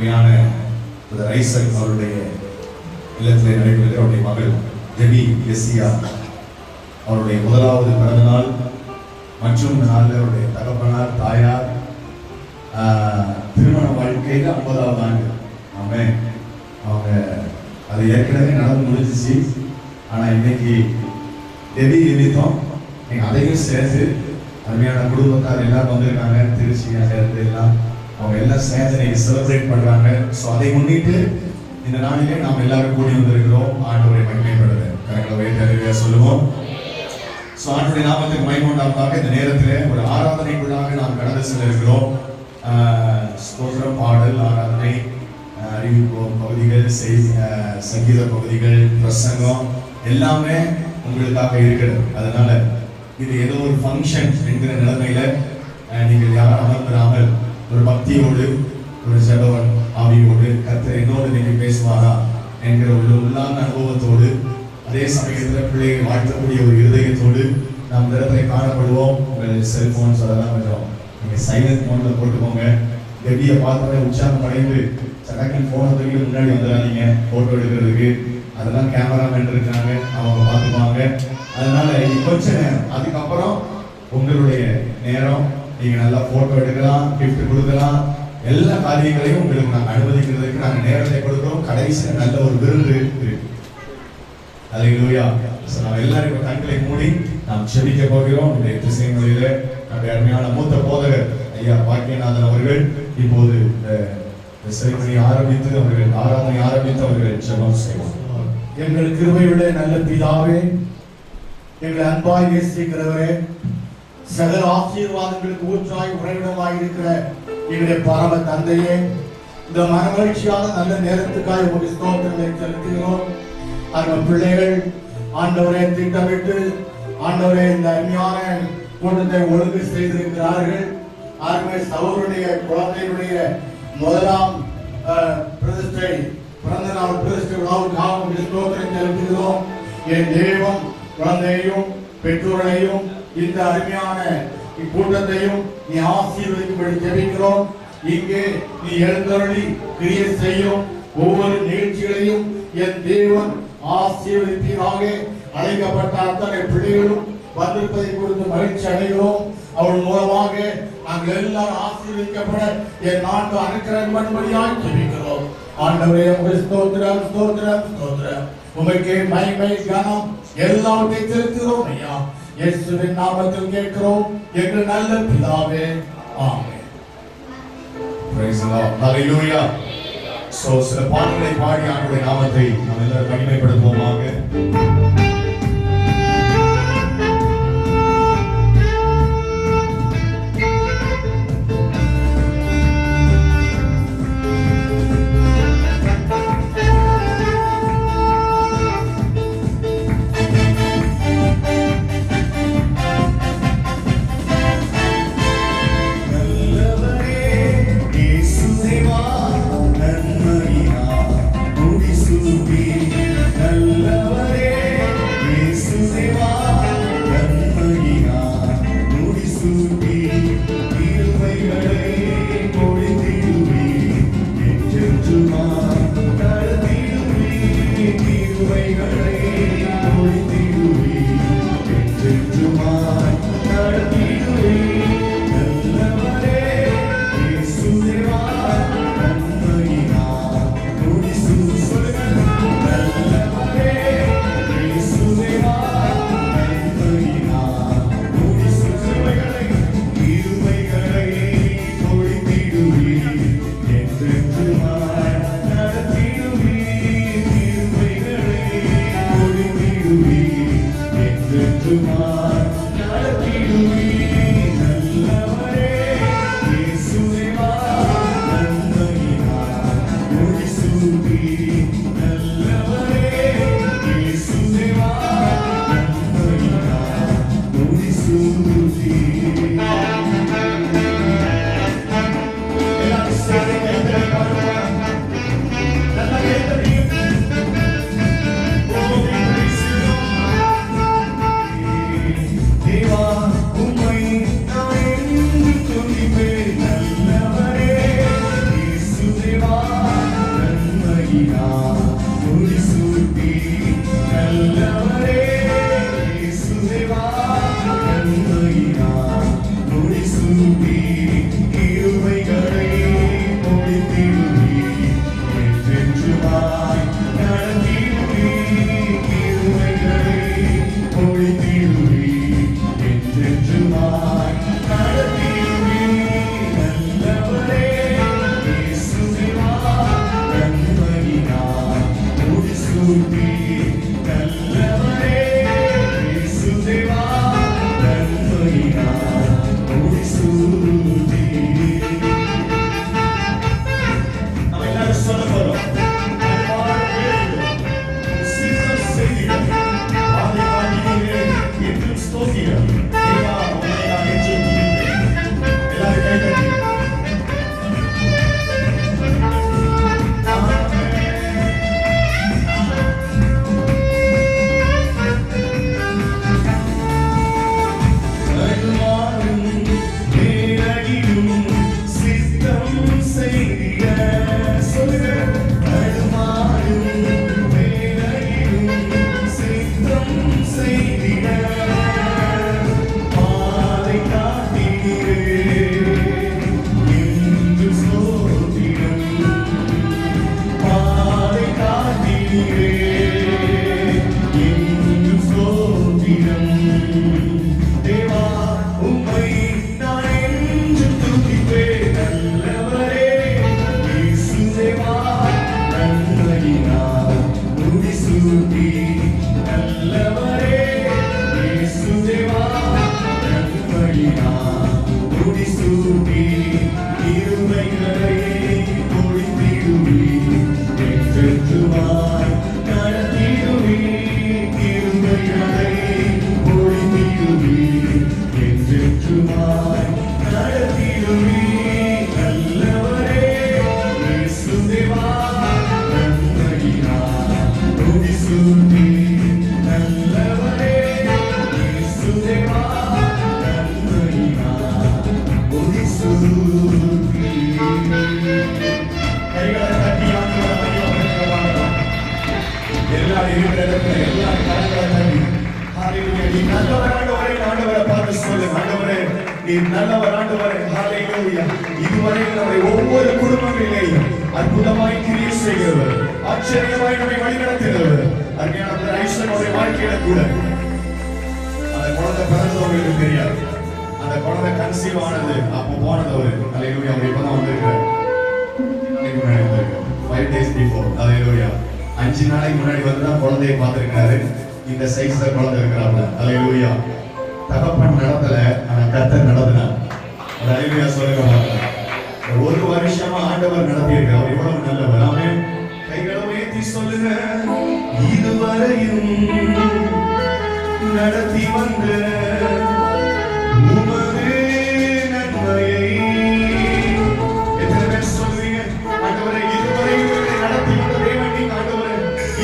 அருமையான ஐசக் அவருடைய இல்லத்திலே நடைபெறுகிற அவருடைய மகள் டெபி எஸ்சியா அவருடைய முதலாவது பிறந்த நாள் மற்றும் நாளில் அவருடைய தகப்பனார் தாயார் திருமண வாழ்க்கையில் 50வது ஆண்டு. அவங்க அது ஏற்கனவே நடந்து முடிஞ்சிச்சு. ஆனால் இன்னைக்கு டெபி நிமித்தம் நீங்கள் அதையும் சேர்த்து அருமையான குடும்பத்தார் எல்லாரும் வந்திருக்காங்க. திருச்சியாக சேர்ந்து எல்லாம் அவங்க எல்லாம் சேர்ந்து இன்னைக்கு செலிப்ரேட் பண்ணுறாங்க. ஸோ அதை முன்னிட்டு இந்த நாளிலே நாம் எல்லாரும் கூடி வந்திருக்கிறோம். ஆண்டவரை மகிமைப்படுது கரெக்டாக வைத்து சொல்லுவோம். ஸோ ஆண்டவருடைய நாமத்துக்கு மகிமை உண்டாவதாக இந்த நேரத்தில் ஒரு ஆராதனைக்குள்ளாக நாம் கடந்து செல்ல இருக்கிறோம். ஸ்தோத்திரம், பாடல், ஆராதனை, அறிவிப்பு பகுதிகள், சங்கீத பகுதிகள், பிரசங்கம் எல்லாமே உங்களுக்காக இருக்கிறது. அதனால இது ஏதோ ஒரு ஃபங்க்ஷன் என்கிற நிலைமையில நீங்கள் யாரும் அமர்ந்திராமல் ஒரு பக்தியோடு ஒரு ஜெபவன் ஆவியோடு கர்த்தர் என்னோடு நீங்கள் பேசுவாரா என்கிற ஒரு உள்ளான அனுபவத்தோடு அதே சமயத்தில் பிள்ளைகளை வாழ்த்தக்கூடிய ஒரு இருதயத்தோடு நாம் இடத்துல காணப்படுவோம். உங்கள் செல்போன்ஸ் அதெல்லாம் கொஞ்சம் நீங்கள் சைலண்ட் மோட்ல போட்டுக்கோங்க. டெபியை பார்த்தோன்னே உற்சாகம் அடைந்து சடக்கில் போன தூக்கி முன்னாடி வந்துடாதீங்க போட்டோ எடுக்கிறதுக்கு. அதெல்லாம் கேமராமேன் இருக்காங்க, அவங்க பார்த்துக்குவாங்க. அதனால கொஞ்சம் நேரம் அதுக்கப்புறம் உங்களுடைய நேரம் நீங்க நல்லா போட்டோ எடுக்கலாம், கிஃப்ட் கொடுக்கலாம், எல்லா காரியங்களையும் உங்களுக்கு நாங்கள் அனுமதிக்கிறதுக்கு நாங்கள் நேரத்தை கொடுக்கிறோம். கடைசியில் நல்ல ஒரு விருந்து இருக்கு. அல்லேலூயா. நாம் எல்லாரும் கண்களை மூடி நாம் செபிக்க போகிறோம். இந்த திசை மொழியில நம்முடைய அருமையான மூத்த போதகர் ஐயா பாக்கியநாதன் அவர்கள் இப்போது செரிமனி ஆரம்பித்து அவர்கள் ஆராதனை ஆரம்பித்து அவர்கள் ஜெபம் செய்வார். எங்கள் கிருபையுள்ள நல்ல பிதாவே, எங்கள் அன்பாய் நேசிக்கிறவரே, சகல ஆசீர்வாதங்களுக்கு ஊற்றாய் உறைவிடமாய் இருக்கிற எங்களுடைய பரம தந்தையே, இந்த மனமகிழ்ச்சியான நல்ல நேரத்துக்காக ஒரு ஸ்தோத்திரங்களை செலுத்துகிறோம். அந்த பிள்ளைகள் ஆண்டவரை திட்டமிட்டு ஆண்டவரை இந்த அருமையான கூட்டத்தை ஒழுங்கு செய்திருக்கிறார்கள். ஆகவே சகோதரனுடைய குழந்தையுடைய முதலாம் பிரதிஷ்டை பிறந்த நாள் பிரதிஷ்டை விழாவுக்காக ஸ்தோத்திரம் செலுத்துகிறோம். என் தேவன் குழந்தையையும் பெற்றோரையும் இந்த அருமையான இக்கூட்டத்தையும் நீ ஆசீர்வதிக்கும்படி ஜெபிக்கிறோம். இங்கே நீ எழுந்தருளி கிரியை செய்யும் ஒவ்வொரு நிகழ்ச்சிகளையும் என் தேவன் ஆசீர்வதிப்பீராக. அழைக்கப்பட்ட அத்தனை பிள்ளைகளும் வந்திருப்பதை குறித்து மகிழ்ச்சி அடைகிறோம். அவள் மூலமாக நாங்கள் எல்லாரும் ஆசீர்வதிக்கப்பட என் நாட்டு அனுக்கிரகம் பண்ணும்படியாக ஜெபிக்கிறோம். ஆண்டவரே ஸ்தோத்திரம் ஸ்தோத்திரம் ஸ்தோத்திரம். உமக்கே மகிமை கனம் எல்லாவற்றையும் செலுத்துகிறோம் ஐயா. இயேசுவின் நாமத்தில் கேட்கிறோம் எங்கள் நல்ல பிதாவே, ஆமென். Praise the Lord. Hallelujah. So சில பாடல்களை பாடி ஆண்டவருடைய நாமத்தை நாம் எல்லாரும் மகிமைப்படுத்துவோமாக. நல்லவரே நீர் நல்லவர் ஆண்டவரே. ஹalleluya. இதுவரை நம்முடைய ஒவ்வொரு குடும்பங்களிலேயும் அற்புதமாய் கிரியை செய்கிறவர், ஆச்சரியமாய் நம்மை வழிநடத்துகிறவர். அருமையான ஐஸ்வர்யோட வாழ்க்கையில கூட அந்த குழந்தை பிறந்தவங்களுக்கு தெரியாது. அந்த குழந்தை கன்சீவ் ஆனது அப்போ போனது அவரு. ஹalleluya. அவர் இப்பதான் வந்திருக்காரு. 5 days before. ஹalleluya. 5 நாளைக்கு முன்னாடி வந்து தான் குழந்தையை பார்த்திருக்காரு. இந்த சைஸ்ல குழந்தை இருக்கிறாங்க. ஹalleluya. தகப்பன் நடத்தல, ஆனா கர்த்தர் நடத்தினார். ஹalleluya சொல்லுங்க. ஒரு வருஷமா ஆண்டவர் நடத்தி இருக்கார். அவர் எவ்வளவு நல்லவர். ஆமென். கைகளை உயர்த்தி சொல்லுங்க. இதுவரையும் நடத்தி வந்த உமது நன்மையை எத்தனை பேர் சொல்லுவீங்க? ஆண்டவரே, இதுவரையும் நடத்தி வந்த தேவன் நீங்க. ஆண்டவரே,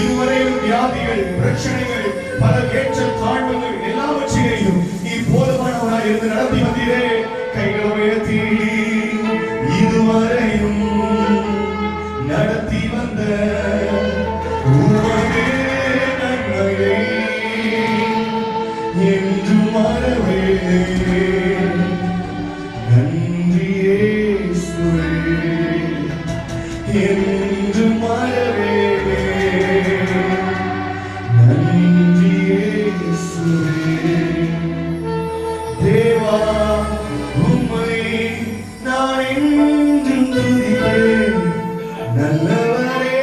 இதுவரையும் வியாதிகள், பிரச்சனைகள், பல ஏற்றல் தாழ்வுகள் எல்லாவற்றையும் நீ போதுமானவராய் இருந்து நடத்தி வந்தீரே. கைகளை உயர்த்தி இதுவரையும் நடத்தி வந்த உமது நன்மையை என்று மறவே. நன்றி இயேசுவே, என்று மறவே. நன்றி இயேசுவே. தேவா உம்மை நான் என்றும் துதிப்பேன். நல்லவரே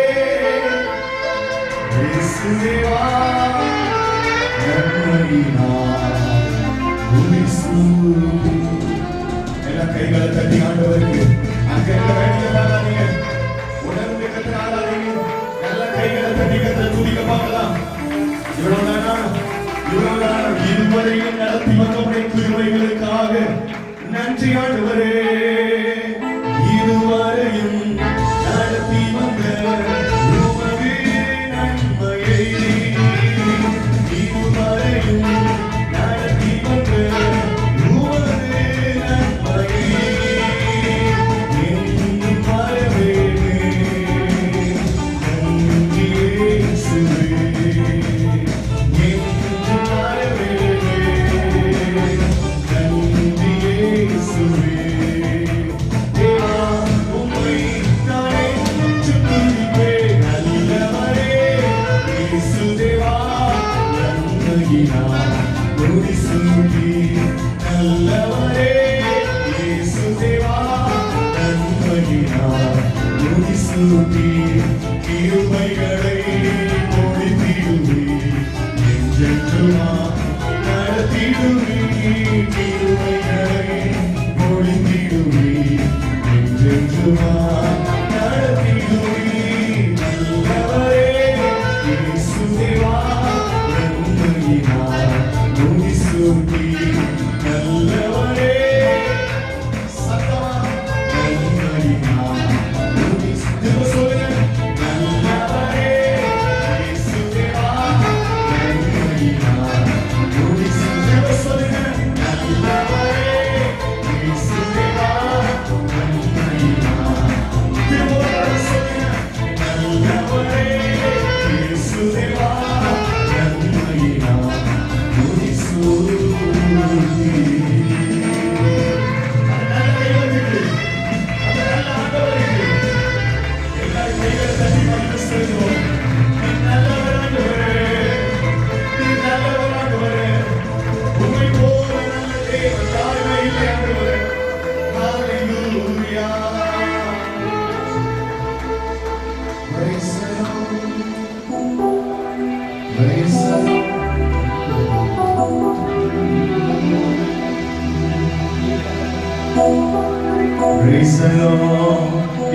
இயேசுவேவா, எல்லாம் கைகளை தட்டி ஆண்டவருக்கு அங்க வேண்டிய உணர்ந்து கற்று ஆளாதீங்க. எல்லாம் கைகளை தட்டி கற்று துதிக்க பார்க்கலாம். இவ்வளவுதான் இதுவரையும் நடத்தி வந்த கிருபைகளுக்காக நன்றி ஆண்டவரே. இதுவரையும் நடத்தி வந்த உமது நன்மையை, இதுவரையும் நடத்தி வந்த உமது நன்மையை என்றும் மறவேனே. நன்றி இயேசுவே, என்றும் மறவேனே. நன்றி இயேசுவே. தேவா உம்மை நான் என்றும் துதிப்பேன். நல்லவரே இயேசுதேவா, நன்மையினால் முடிசூட்டி. நல்லவரே இயேசுதேவா, நன்மையினால் முடிசூட்டி. கிருபைகளை பொழிந்திடுவே, என்றென்றுமா நடத்திடுவே. கிருபைகளை பொழிந்திடுவே, என்றென்றுமா நடத்திடுவே. நல்லவரே இயேசுதேவா, நன்மையினால் முடிசூட்டி. நல்லவரே சத்தமா நன்மையினால் முடிசூட்டி. சொல்லுங்க. நல்லவரே இயேசுதேவா, நன்மையினால் முடிசூட்டி. சொல்லுங்க. நல்லவரே இயேசுதேவா, நன்மையினால் திரும்ப சொல்லுங்க. நல்லவரே இயேசுதேவா, நன்மையினால் முடிசூட்டி.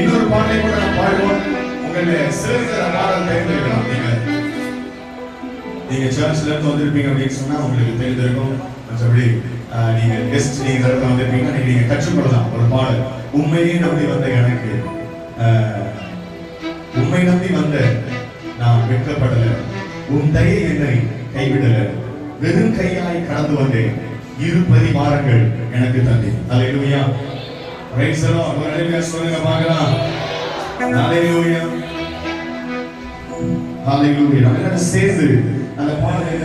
இன்னொரு பாட்டை கூட நான் பாடுவோம். உங்களுடைய சிறந்த பாடல் தெரிந்திருக்கலாம். நீங்க சர்ச்ல இருந்து வந்திருப்பீங்க அப்படின்னு சொன்னா உங்களுக்கு தெரிந்திருக்கும். மற்றபடி நீங்க கெஸ்ட் நீங்க வந்திருப்பீங்க, நீங்க கற்றுக்கொள்ளலாம் ஒரு பாடல். உண்மையை நம்பி வந்த எனக்கு, உண்மை நம்பி வந்த நான் வெட்கப்படல, உன் தயை என்னை கைவிடல, வெறும் கையாய் கடந்து வந்தேன், இரு பரிமாறங்கள் எனக்கு தந்தேன். அல்லேலூயா. Praise the Lord. Hallelujah. சொல்லுங்க பார்க்கலாம். Hallelujah. Hallelujah. நம்ம சேர்ந்து அந்த பாடலை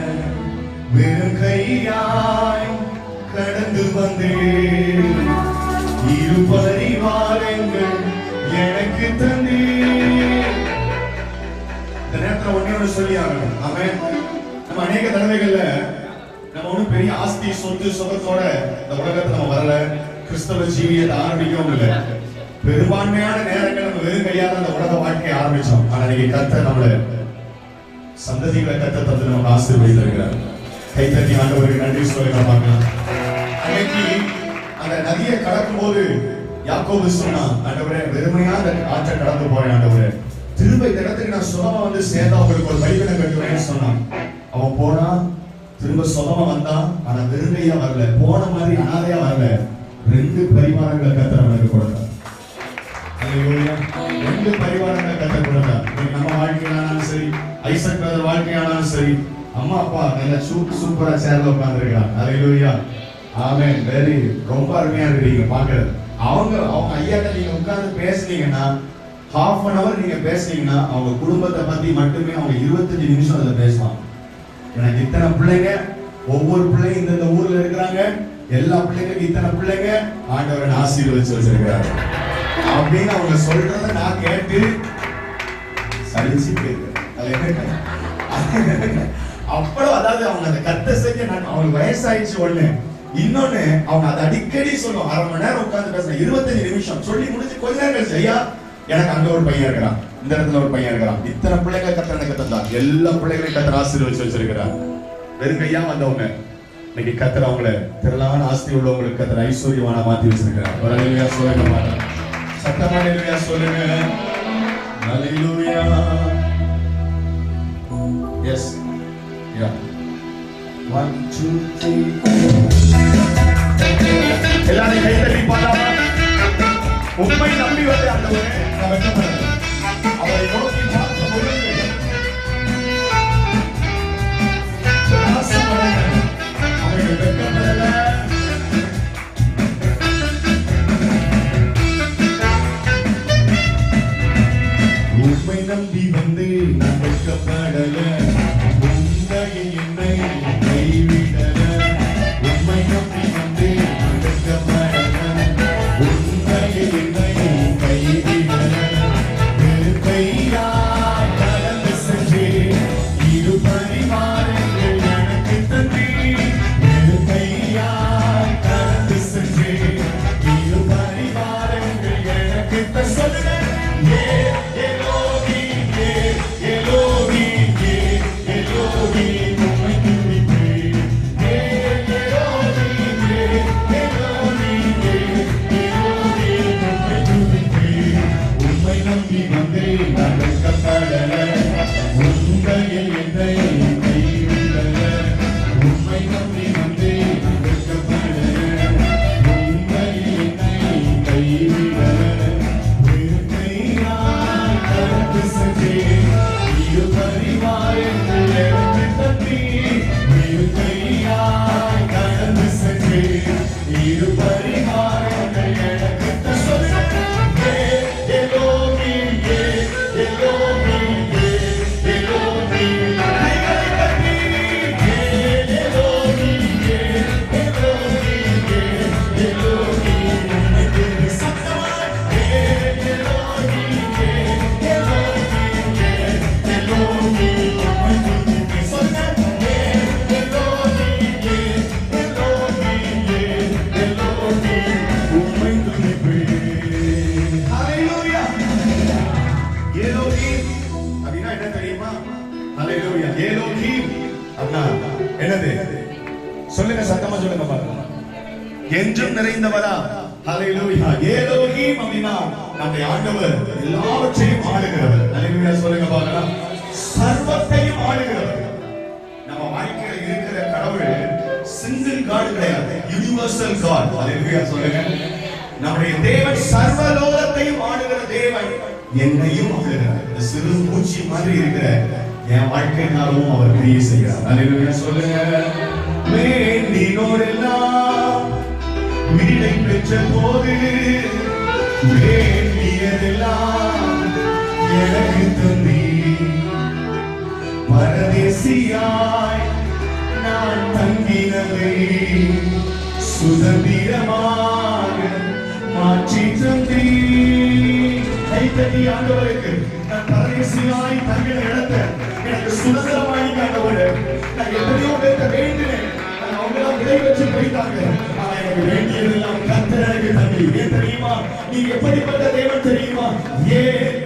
வெறும் கையாய் கடந்து வந்தேன், இரு பரிவாரங்கள் எனக்கு தந்தேன். இந்த நேரத்துல ஒண்ணு சொல்லி ஆகணும். ஆமென். நம்ம அநேக தடவைகள்ல நம்ம ஒண்ணும் பெரிய ஆஸ்தி சொத்து சுகத்தோட இந்த உலகத்துல நம்ம வரல, கிறிஸ்தவ ஜீவியத்தை ஆரம்பிக்கவும் இல்லை. பெரும்பான்மையான நேரங்கள் நம்ம வெறும் கையால அந்த உலக வாழ்க்கையை ஆரம்பிச்சோம். ஆனா இன்னைக்கு கர்த்தர் நம்மள சந்ததிகளை கர்த்தர் தந்து நமக்கு ஆசீர்வதித்திருக்கிறார். கைத்தட்டி ஆண்டவருக்கு நன்றி சொல்ல பார்க்கலாம். அன்னைக்கு அந்த நதியை கடக்கும் போது யாக்கோபு சொன்னான், ஆண்டவரே வெறுமையா அந்த ஆற்றை கடந்து போறேன் ஆண்டவரே, திரும்ப இந்த இடத்துக்கு நான் சுகமா வந்து சேர்ந்தா அவங்களுக்கு ஒரு பலிபீடம் கட்டுவேன்னு சொன்னான். அவன் போனா, திரும்ப சுகமா வந்தான். ஆனா வெறுமையா வரல, போன மாதிரி அனாதையா வரல. 2 பரிவாரங்களை கர்த்தர் அவனுக்கு கொடுத்தார். அல்லேலூயா. 2 பரிவாரங்களை கர்த்தர் கொடுத்தார். நம்ம வாழ்க்கையானாலும் சரி, ஐசக் பிரதர் வாழ்க்கையானாலும் சரி, அம்மா அப்பா நல்ல சூப்பரா சேர்ல உட்கார்ந்துருக்காங்க. அல்லேலூயா. ஆமென். வெரி ரொம்ப அருமையா இருக்கீங்க பாக்குறது. அவங்க ஐயாட்ட நீங்க உட்கார்ந்து பேசுனீங்கன்னா, half an hour நீங்க பேசுனீங்கன்னா அவங்க குடும்பத்தை பத்தி மட்டுமே அவங்க 25 நிமிஷம் அதுல பேசலாம். எனக்கு இத்தனை பிள்ளைங்க, ஒவ்வொரு பிள்ளைங்க இந்த ஊர்ல இருக்கிறாங்க, எல்லா பிள்ளைங்களுக்கு இத்தனை பிள்ளைங்க, ஆண்டவரை ஆசீர்வதிச்சு வச்சிருக்கிறாரு அப்படின்னு அவங்க சொல்றத நான் கேட்டு சலிச்சு கேட்கிறேன். அப்புறம் அதாவது அவங்க அந்த கத்த செஞ்ச அவங்களுக்கு வயசாயிடுச்சு ஒண்ணு, இன்னொன்னு அவங்க அதை அடிக்கடி சொல்லுவோம். 1/2 மணி நேரம் உட்கார்ந்து பேசுறேன், 25 நிமிஷம் சொல்லி முடிச்சு கொஞ்ச நேரம் கழிச்சு, ஐயா எனக்கு அங்க ஒரு பையன் இருக்கிறான், இந்த இடத்துல ஒரு பையன் இருக்கிறான், இத்தனை பிள்ளைங்க கத்த எனக்கு தந்தான், எல்லா பிள்ளைகளையும் கத்தர் ஆசீர்வதிச்சு வச்சிருக்கிறார். வெறும் கையா வந்தவங்க இன்னைக்கு கத்தர் அவங்கள திரளான ஆஸ்தி உள்ளவங்களுக்கு கத்தர் ஐஸ்வர்யமான மாத்தி வச்சிருக்கிறார். ஒரு அல்லேலூயா சொல்லுங்க மாட்டேன், சத்தமா அல்லேலூயா சொல்லுங்க. அல்லேலூயா. எஸ் யா 1 2 3 எல்லாரும் கை தட்டி பாடாமா. உண்மை நம்பி வந்து ஆண்டவரே நான் வெட்கப்படல, அவரை நோக்கி பார்த்த பொழுது ஆசைப்படல, அவரை வெட்கப்படல. உண்மை நம்பி வந்து நான் வெட்கப்படல, உண்மையில் என்னை கைவிடல. உண்மை நம்பி வந்து நான் வெட்கப்படல, உண்மையில் என்னை கைவிடல. வெறுமையா கடந்து சென்றேன், இரு பரிவாரங்கள் எனக்கு தந்தீர். வெறுமையா கடந்து சென்றேன், இரு பரிவாரங்கள் எனக்கு சொல்லுங்க. சொல்லுங்க, சத்தமா சொல்லுங்க பாருங்க. என்றும் நிறைந்தவரா. ஹalleluya. எலோஹிம் அப்படினா நம்முடைய ஆண்டவர் எல்லாவற்றையும் ஆளுகிறவர். ஹalleluya சொல்லுங்க பாருங்க. சர்வத்தையும் ஆளுகிறவர். நம்ம வாழ்க்கையில இருக்கிற கடவுள் சிங்கிள் காட் கிடையாது, யுனிவர்சல் காட். ஹalleluya சொல்லுங்க. நம்முடைய தேவன் சர்வலோகத்தையும் ஆளுகிற தேவன், என்னையும் ஆளுகிறார். இந்த சிறு மூச்சு மாதிரி இருக்கிற என் வாழ்க்கையினாலும் அவர் கிரியை செய்கிறார். ஹalleluya சொல்லுங்க. வேண்டினோரெல்லாம் விடை பெற்ற போது வேண்டியதெல்லாம் எனக்கு தந்தி. பரதேசியாய் நான் தங்கினதை சுதந்திரமாக மாற்றி தந்தீ. கைத்தட்டி ஆண்டவருக்கு நான் பரதேசியாய் தங்கின இடத்தை எனக்கு சுதந்திரமாய் ஆண்டவரே. நான் எத்தனையோ பேர்த்த வேண்டினேன், அவங்களாம் விலை வச்சு போயிட்டாங்க. ஆனா எனக்கு வேண்டியதெல்லாம் கர்த்தர் எனக்கு தந்தி. ஏன் தெரியுமா? நீ எப்படிப்பட்ட தேவன் தெரியுமா? ஏன்